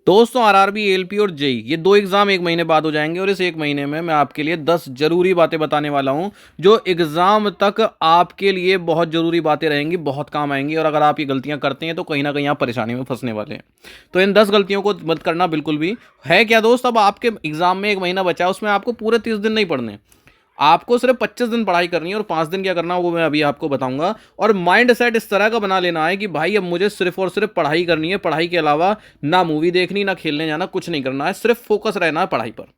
दोस्तों RRB, ALP और JEE ये दो एग्जाम एक महीने बाद हो जाएंगे और इस एक महीने में मैं आपके लिए 10 जरूरी बातें बताने वाला हूं जो एग्जाम तक आपके लिए बहुत जरूरी बातें रहेंगी, बहुत काम आएंगी। और अगर आप ये गलतियां करते हैं तो कहीं ना कहीं आप परेशानी में फंसने वाले हैं। तो इन 10 गलतियों को मत करना बिल्कुल भी। है क्या दोस्त, अब आपके एग्जाम में एक महीना बचा है, उसमें आपको पूरे 30 दिन नहीं पढ़ने। आपको सिर्फ 25 दिन पढ़ाई करनी है और 5 दिन क्या करना है वो मैं अभी आपको बताऊंगा। और माइंड सेट इस तरह का बना लेना है कि भाई अब मुझे सिर्फ और सिर्फ पढ़ाई करनी है, पढ़ाई के अलावा ना मूवी देखनी, ना खेलने जाना, कुछ नहीं करना है, सिर्फ फोकस रहना है पढ़ाई पर।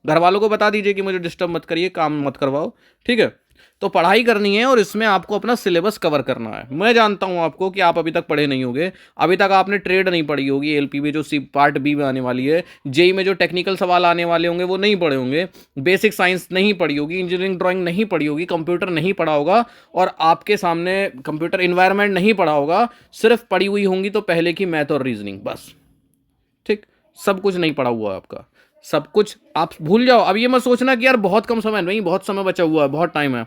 घर वालों को बता दीजिए कि मुझे डिस्टर्ब मत करिए, काम मत करवाओ, ठीक है। तो पढ़ाई करनी है और इसमें आपको अपना सिलेबस कवर करना है। मैं जानता हूं आपको कि आप अभी तक पढ़े नहीं होंगे, अभी तक आपने ट्रेड नहीं पढ़ी होगी, एलपी में जो सी पार्ट बी में आने वाली है, जेई में जो टेक्निकल सवाल आने वाले होंगे वो नहीं पढ़े होंगे, बेसिक साइंस नहीं पढ़ी होगी, इंजीनियरिंग ड्राइंग नहीं पढ़ी होगी, कंप्यूटर नहीं पढ़ा होगा और आपके सामने कंप्यूटर इन्वायरमेंट नहीं पढ़ा होगा। सिर्फ पढ़ी हुई होंगी तो पहले की मैथ और रीजनिंग, बस। ठीक, सब कुछ नहीं पढ़ा हुआ है आपका, सब कुछ आप भूल जाओ। अब ये मत सोचना कि यार बहुत कम समय नहीं, बहुत समय बचा हुआ है, बहुत टाइम है।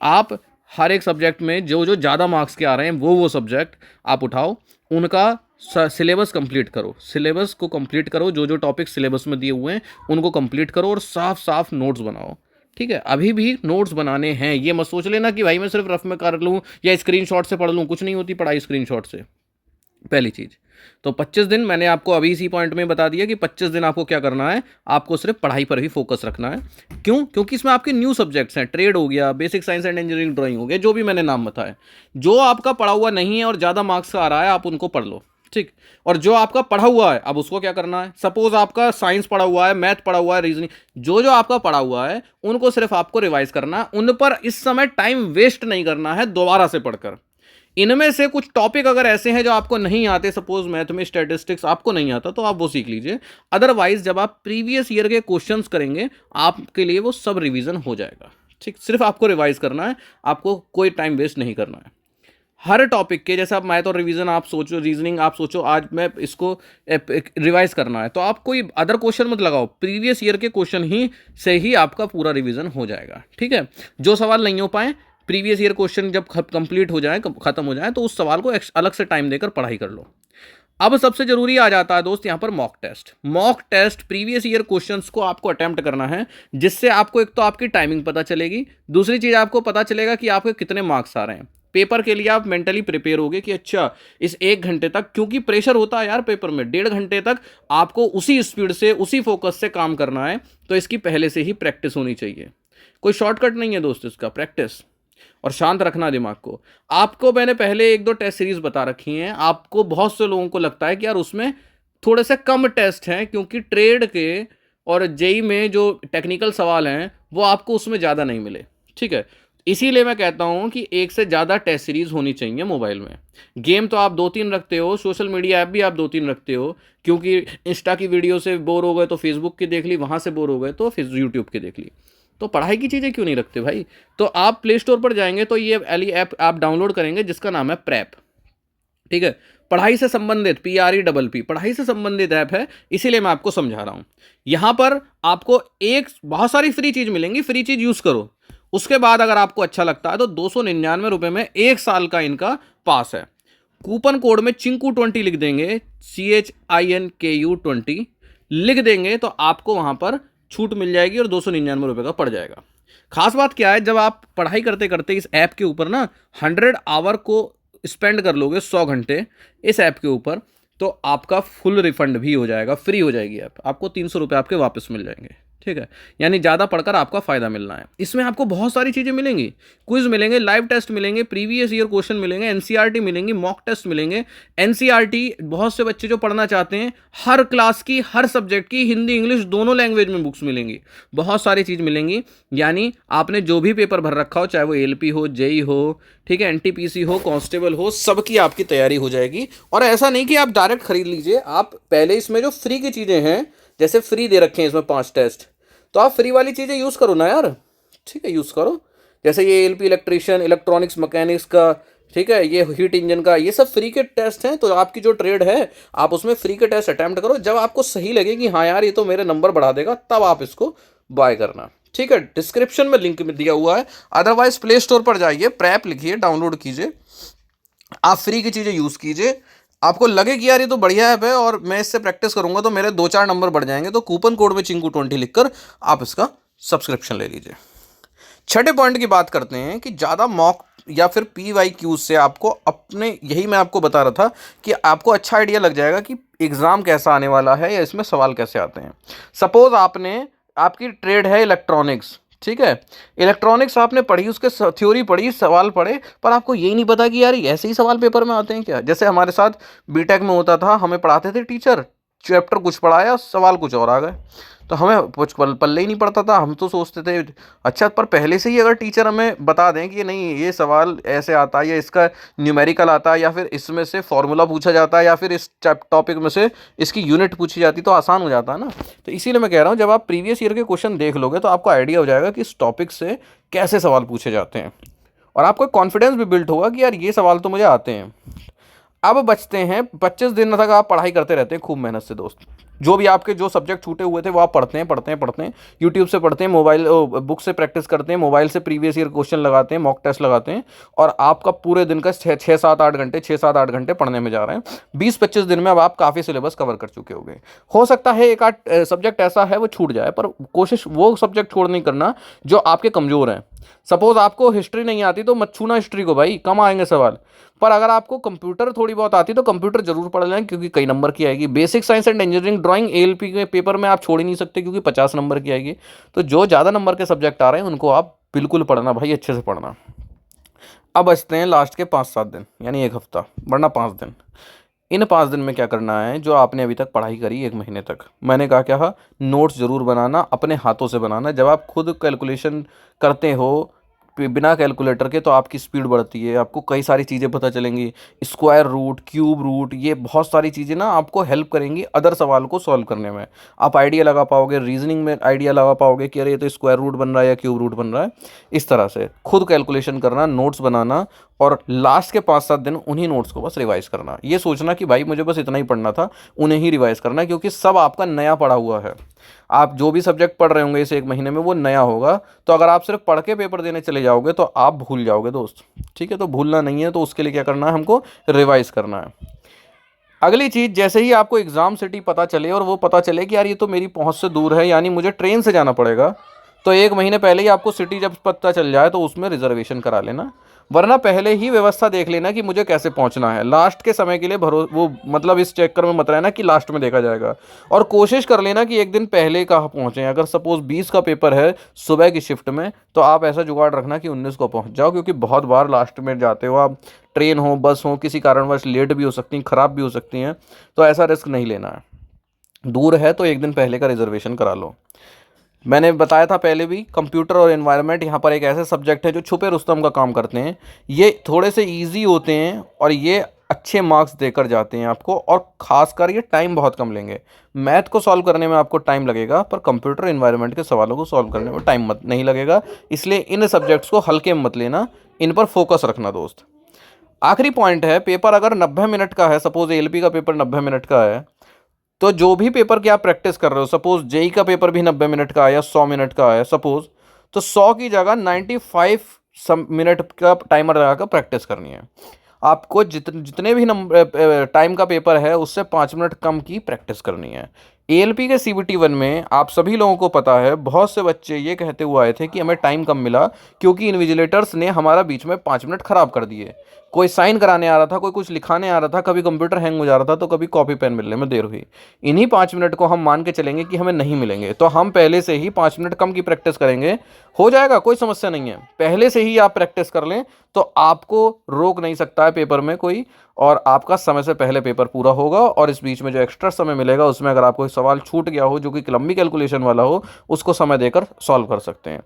आप हर एक सब्जेक्ट में जो जो ज़्यादा मार्क्स के आ रहे हैं वो सब्जेक्ट आप उठाओ, उनका सिलेबस कंप्लीट करो, सिलेबस को कंप्लीट करो, जो जो टॉपिक सिलेबस में दिए हुए हैं उनको कंप्लीट करो और साफ साफ नोट्स बनाओ। ठीक है, अभी भी नोट्स बनाने हैं। ये मत सोच लेना कि भाई मैं सिर्फ रफ में कर लूँ या स्क्रीनशॉट से पढ़ लूँ, कुछ नहीं होती पढ़ाई स्क्रीनशॉट से, पहली चीज़। तो 25 दिन मैंने आपको अभी इसी पॉइंट में बता दिया कि 25 दिन आपको क्या करना है, आपको सिर्फ पढ़ाई पर ही फोकस रखना है। क्यों? क्योंकि इसमें आपके न्यू सब्जेक्ट्स हैं, ट्रेड हो गया, basic science and engineering drawing हो गया, जो भी मैंने नाम बताया। जो आपका पढ़ा हुआ नहीं है और ज़्यादा मार्क्स आ रहा है आप उनको पढ़ लो, ठीक। और जो आपका पढ़ा हुआ है अब उसको क्या करना है, सपोज आपका साइंस पढ़ा हुआ है, मैथ पढ़ा हुआ है, रीजनिंग, जो जो आपका पढ़ा हुआ है उनको सिर्फ आपको रिवाइज करना है, उन पर इस समय टाइम वेस्ट नहीं करना है दोबारा से पढ़कर। इनमें से कुछ टॉपिक अगर ऐसे हैं जो आपको नहीं आते, सपोज मैथ में स्टैटिस्टिक्स आपको नहीं आता तो आप वो सीख लीजिए। अदरवाइज जब आप प्रीवियस ईयर के क्वेश्चंस करेंगे आपके लिए वो सब रिवीजन हो जाएगा, ठीक। सिर्फ आपको रिवाइज करना है, आपको कोई टाइम वेस्ट नहीं करना है हर टॉपिक के। जैसे आप मैथ और रिवीजन आप सोचो, रीजनिंग आप सोचो आज मैं इसको रिवाइज करना है तो आप कोई अदर क्वेश्चन मत लगाओ, प्रीवियस ईयर के क्वेश्चन ही से ही आपका पूरा रिवीजन हो जाएगा, ठीक है। जो सवाल नहीं हो पाए, प्रीवियस ईयर क्वेश्चन जब कंप्लीट हो जाए, खत्म हो जाए, तो उस सवाल को अलग से टाइम देकर पढ़ाई कर लो। अब सबसे जरूरी आ जाता है दोस्त यहाँ पर mock test. Mock test previous year questions को आपको अटेम्प्ट करना है, जिससे आपको एक तो आपकी टाइमिंग पता चलेगी, दूसरी चीज आपको पता चलेगा कि आपके कितने मार्क्स आ रहे हैं। पेपर के लिए आप मेंटली प्रिपेयर होगे कि अच्छा इस 1 घंटे तक, क्योंकि प्रेशर होता है यार पेपर में, 1.5 घंटे तक आपको उसी स्पीड से उसी फोकस से काम करना है, तो इसकी पहले से ही प्रैक्टिस होनी चाहिए। कोई शॉर्टकट नहीं है दोस्त इसका, प्रैक्टिस और शांत रखना दिमाग को। आपको मैंने पहले 1-2 टेस्ट सीरीज बता रखी हैं, आपको बहुत से लोगों को लगता है कि यार उसमें थोड़े से कम टेस्ट हैं क्योंकि ट्रेड के और जेई में जो टेक्निकल सवाल हैं वो आपको उसमें ज़्यादा नहीं मिले, ठीक है। इसीलिए मैं कहता हूं कि एक से ज़्यादा टेस्ट सीरीज होनी चाहिए मोबाइल में। गेम तो आप 2-3 रखते हो, सोशल मीडिया ऐप भी आप 2-3 रखते हो, क्योंकि इंस्टा की वीडियो से बोर हो गए तो फेसबुक की देख ली, वहाँ से बोर हो गए तो फिर यूट्यूब की देख ली। तो पढ़ाई की चीज़ें क्यों नहीं रखते भाई? तो आप प्ले स्टोर पर जाएंगे तो ये वाली ऐप आप डाउनलोड करेंगे जिसका नाम है प्रेप, ठीक है। पढ़ाई से संबंधित, PREPP, पढ़ाई से संबंधित ऐप है, इसीलिए मैं आपको समझा रहा हूं। यहां पर आपको एक बहुत सारी फ्री चीज मिलेंगी, फ्री चीज यूज करो। उसके बाद अगर आपको अच्छा लगता है तो 299 रुपए में 1 साल का इनका पास है। कूपन कोड में चिंकू20 लिख देंगे, CHINKU20 लिख देंगे तो आपको वहां पर छूट मिल जाएगी और 299 रुपए का पड़ जाएगा। खास बात क्या है, जब आप पढ़ाई करते करते इस ऐप के ऊपर ना 100 आवर को स्पेंड कर लोगे, 100 घंटे इस ऐप के ऊपर, तो आपका फुल रिफंड भी हो जाएगा, फ्री हो जाएगी ऐप, आपको 300 रुपये आपके वापस मिल जाएंगे, ठीक है। यानी ज़्यादा पढ़कर आपका फ़ायदा मिलना है। इसमें आपको बहुत सारी चीज़ें मिलेंगी, क्विज मिलेंगे, लाइव टेस्ट मिलेंगे, प्रीवियस ईयर क्वेश्चन मिलेंगे, एनसीईआरटी मिलेंगी, मॉक टेस्ट मिलेंगे। एनसीईआरटी बहुत से बच्चे जो पढ़ना चाहते हैं, हर क्लास की, हर सब्जेक्ट की, हिंदी इंग्लिश दोनों लैंग्वेज में बुक्स मिलेंगी, बहुत सारी चीज़ मिलेंगी। यानी आपने जो भी पेपर भर रखा हो, चाहे वो एलपी हो, जेई हो, ठीक है, एनटीपीसी हो, कांस्टेबल हो, सबकी आपकी तैयारी हो जाएगी। और ऐसा नहीं कि आप डायरेक्ट खरीद लीजिए, आप पहले इसमें जो फ्री की चीज़ें हैं, जैसे फ्री दे रखे हैं इसमें 5 टेस्ट, तो आप फ्री वाली चीज़ें यूज़ करो ना यार, ठीक है, यूज़ करो। जैसे ये एलपी इलेक्ट्रीशियन, इलेक्ट्रॉनिक्स मैकेनिक्स का, ठीक है, ये हीट इंजन का, ये सब फ्री के टेस्ट हैं। तो आपकी जो ट्रेड है आप उसमें फ्री के टेस्ट अटैम्प्ट करो, जब आपको सही लगे कि हाँ यार ये तो मेरे नंबर बढ़ा देगा, तब आप इसको बाय करना, ठीक है। डिस्क्रिप्शन में लिंक में दिया हुआ है, अदरवाइज प्ले स्टोर पर जाइए, प्रेप लिखिए, डाउनलोड कीजिए, आप फ्री की चीज़ें यूज़ कीजिए, आपको लगे कि यार ये तो बढ़िया ऐप है और मैं इससे प्रैक्टिस करूंगा तो मेरे 2-4 नंबर बढ़ जाएंगे, तो कूपन कोड में चिंकू20 लिखकर आप इसका सब्सक्रिप्शन ले लीजिए। छठे पॉइंट की बात करते हैं कि ज़्यादा मॉक या फिर PYQ से आपको अपने, यही मैं आपको बता रहा था कि आपको अच्छा आइडिया लग जाएगा कि एग्ज़ाम कैसा आने वाला है या इसमें सवाल कैसे आते हैं। सपोज आपकी ट्रेड है इलेक्ट्रॉनिक्स, ठीक है, इलेक्ट्रॉनिक्स आपने पढ़ी, उसके थ्योरी पढ़ी, सवाल पढ़े, पर आपको यही नहीं पता कि यार ऐसे ही सवाल पेपर में आते हैं क्या। जैसे हमारे साथ बीटेक में होता था, हमें पढ़ाते थे टीचर, चैप्टर कुछ पढ़ाया, सवाल कुछ और आ गए, तो हमें कुछ पल्ले ही नहीं पड़ता था। हम तो सोचते थे अच्छा, पर पहले से ही अगर टीचर हमें बता दें कि नहीं ये सवाल ऐसे आता है या इसका न्यूमेरिकल आता है या फिर इसमें से फॉर्मूला पूछा जाता है या फिर इस टॉपिक में से इसकी यूनिट पूछी जाती, तो आसान हो जाता है ना। तो इसीलिए मैं कह रहा हूँ जब आप प्रीवियस ईयर के क्वेश्चन देख लोगे तो आपको आइडिया हो जाएगा कि इस टॉपिक से कैसे सवाल पूछे जाते हैं और आपको कॉन्फिडेंस भी बिल्ड होगा कि यार ये सवाल तो मुझे आते हैं। अब बचते हैं 25 दिन तक आप पढ़ाई करते रहते हैं खूब मेहनत से दोस्त। जो भी आपके जो सब्जेक्ट छूटे हुए थे वो आप पढ़ते हैं, यूट्यूब से पढ़ते हैं, मोबाइल बुक से प्रैक्टिस करते हैं, मोबाइल से प्रीवियस ईयर क्वेश्चन लगाते हैं, मॉक टेस्ट लगाते हैं, और आपका पूरे दिन का 6-7-8 घंटे पढ़ने में जा रहे हैं। 20-25 दिन में अब आप काफ़ी सिलेबस कवर कर चुके होंगे। हो सकता है एक आध सब्जेक्ट ऐसा है वो छूट जाए, पर कोशिश वो सब्जेक्ट छोड़ नहीं करना जो आपके कमज़ोर हैं। सपोज आपको हिस्ट्री नहीं आती तो मत छूना हिस्ट्री को, भाई कम आएंगे सवाल। पर अगर आपको कंप्यूटर थोड़ी बहुत आती तो कंप्यूटर जरूर पढ़ लें क्योंकि कई नंबर की आएगी। Basic science and engineering drawing ALP के पेपर में आप छोड़ ही नहीं सकते क्योंकि 50 नंबर की आएगी। तो जो ज़्यादा नंबर के सब्जेक्ट आ रहे हैं उनको आप बिल्कुल पढ़ना भाई, अच्छे से पढ़ना। अब बचते हैं लास्ट के 5-7 दिन, यानी एक हफ्ता वरना 5 दिन। इन 5 दिन में क्या करना है, जो आपने अभी तक पढ़ाई करी 1 महीने तक, मैंने कहा क्या, नोट्स जरूर बनाना, अपने हाथों से बनाना। जब आप खुद कैलकुलेशन करते हो बिना कैलकुलेटर के तो आपकी स्पीड बढ़ती है, आपको कई सारी चीज़ें पता चलेंगी, स्क्वायर रूट, क्यूब रूट, ये बहुत सारी चीज़ें ना आपको हेल्प करेंगी अदर सवाल को सॉल्व करने में। आप आइडिया लगा पाओगे, रीजनिंग में आइडिया लगा पाओगे कि अरे ये तो स्क्वायर रूट बन रहा है या क्यूब रूट बन रहा है। इस तरह से खुद कैलकुलेशन करना, नोट्स बनाना, और लास्ट के 5-7 दिन उन्हीं नोट्स को बस रिवाइज करना। ये सोचना कि भाई मुझे बस इतना ही पढ़ना था, उन्हें ही रिवाइज करना, क्योंकि सब आपका नया पढ़ा हुआ है। आप जो भी सब्जेक्ट पढ़ रहे होंगे इस 1 महीने में वो नया होगा। तो अगर आप सिर्फ पढ़ के पेपर देने चले जाओगे तो आप भूल जाओगे दोस्त, ठीक है। तो भूलना नहीं है, तो उसके लिए क्या करना है, हमको रिवाइज करना है। अगली चीज़, जैसे ही आपको एग्ज़ाम सिटी पता चले और वो पता चले कि यार ये तो मेरी पहुंच से दूर है, यानी मुझे ट्रेन से जाना पड़ेगा, तो 1 महीने पहले ही आपको सिटी जब पता चल जाए तो उसमें रिजर्वेशन करा लेना, वरना पहले ही व्यवस्था देख लेना कि मुझे कैसे पहुंचना है। लास्ट के समय के लिए वो मतलब इस चक्कर में मत रहना कि लास्ट में देखा जाएगा, और कोशिश कर लेना कि एक दिन पहले कहाँ पहुंचे। अगर सपोज 20 का पेपर है सुबह की शिफ्ट में, तो आप ऐसा जुगाड़ रखना कि 19 को पहुंच जाओ, क्योंकि बहुत बार लास्ट में जाते हो आप, ट्रेन हो, बस हो, किसी कारणवश लेट भी हो सकती हैं, ख़राब भी हो सकती हैं, तो ऐसा रिस्क नहीं लेना है। दूर है तो एक दिन पहले का रिजर्वेशन करा लो। मैंने बताया था पहले भी, कंप्यूटर और एनवायरनमेंट यहाँ पर एक ऐसे सब्जेक्ट है जो छुपे रुस्तम का काम करते हैं। ये थोड़े से इजी होते हैं और ये अच्छे मार्क्स देकर जाते हैं आपको, और ख़ासकर ये टाइम बहुत कम लेंगे। मैथ को सॉल्व करने में आपको टाइम लगेगा, पर कंप्यूटर एनवायरनमेंट के सवालों को सॉल्व करने में टाइम मत नहीं लगेगा। इसलिए इन सब्जेक्ट्स को हल्के में मत लेना, इन पर फोकस रखना दोस्त। आखिरी पॉइंट है, पेपर अगर 90 मिनट का है, सपोज ALP का पेपर 90 मिनट का है, तो जो भी पेपर की आप प्रैक्टिस कर रहे हो, सपोज JEE का पेपर भी 90 मिनट का है या 100 मिनट का है सपोज, तो 100 की जगह 95 मिनट का टाइमर लगाकर प्रैक्टिस करनी है। आपको जितने भी नंबर टाइम का पेपर है उससे 5 मिनट कम की प्रैक्टिस करनी है। ALP के CBT 1 में आप सभी लोगों को पता है, बहुत से बच्चे ये कहते हुए आए थे कि हमें टाइम कम मिला क्योंकि इन्विजिलेटर्स ने हमारा बीच में 5 मिनट खराब कर दिए। कोई साइन कराने आ रहा था, कोई कुछ लिखाने आ रहा था, कभी कंप्यूटर हैंग हो जा रहा था, तो कभी कॉपी पेन मिलने में देर हुई। इन्हीं 5 मिनट को हम मान के चलेंगे कि हमें नहीं मिलेंगे, तो हम पहले से ही 5 मिनट कम की प्रैक्टिस करेंगे, हो जाएगा, कोई समस्या नहीं है। पहले से ही आप प्रैक्टिस कर लें तो आपको रोक नहीं सकता है पेपर में कोई, और आपका समय से पहले पेपर पूरा होगा। और इस बीच में जो एक्स्ट्रा समय मिलेगा उसमें अगर आपको सवाल छूट गया हो जो कि लंबी कैलकुलेशन वाला हो, उसको समय देकर सॉल्व कर सकते हैं।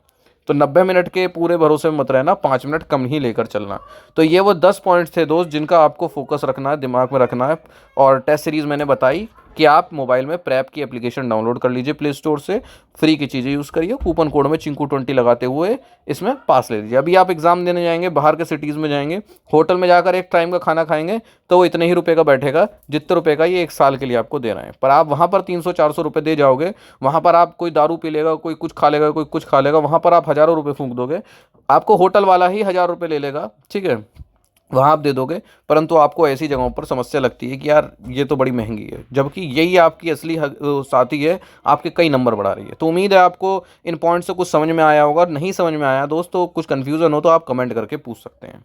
तो 90 मिनट के पूरे भरोसे में मत रहना, 5 मिनट कम ही लेकर चलना। तो ये वो 10 पॉइंट्स थे दोस्त जिनका आपको फोकस रखना है, दिमाग में रखना है। और टेस्ट सीरीज़ मैंने बताई कि आप मोबाइल में प्रेप की एप्लीकेशन डाउनलोड कर लीजिए प्ले स्टोर से, फ्री की चीज़ें यूज़ करिए, कूपन कोड में चिंकू20 लगाते हुए इसमें पास ले लीजिए। अभी आप एग्जाम देने जाएंगे, बाहर के सिटीज़ में जाएंगे, होटल में जाकर एक टाइम का खाना खाएंगे तो वो इतने ही रुपए का बैठेगा जितने रुपए का ये 1 साल के लिए आपको देना है। पर आप वहाँ पर 300-400 रुपये दे जाओगे, वहाँ पर आप कोई दारू पी लेगा, कोई कुछ खा लेगा, कोई कुछ खा लेगा, वहाँ पर आप हज़ारों रुपये फूंक दोगे, आपको होटल वाला ही 1000 रुपये ले लेगा, ठीक है। वहाँ आप दे दोगे, परंतु आपको ऐसी जगहों पर समस्या लगती है कि यार ये तो बड़ी महंगी है, जबकि यही आपकी असली साथी है, आपके कई नंबर बढ़ा रही है। तो उम्मीद है आपको इन पॉइंट से कुछ समझ में आया होगा। नहीं समझ में आया दोस्तों, कुछ कन्फ्यूज़न हो तो आप कमेंट करके पूछ सकते हैं।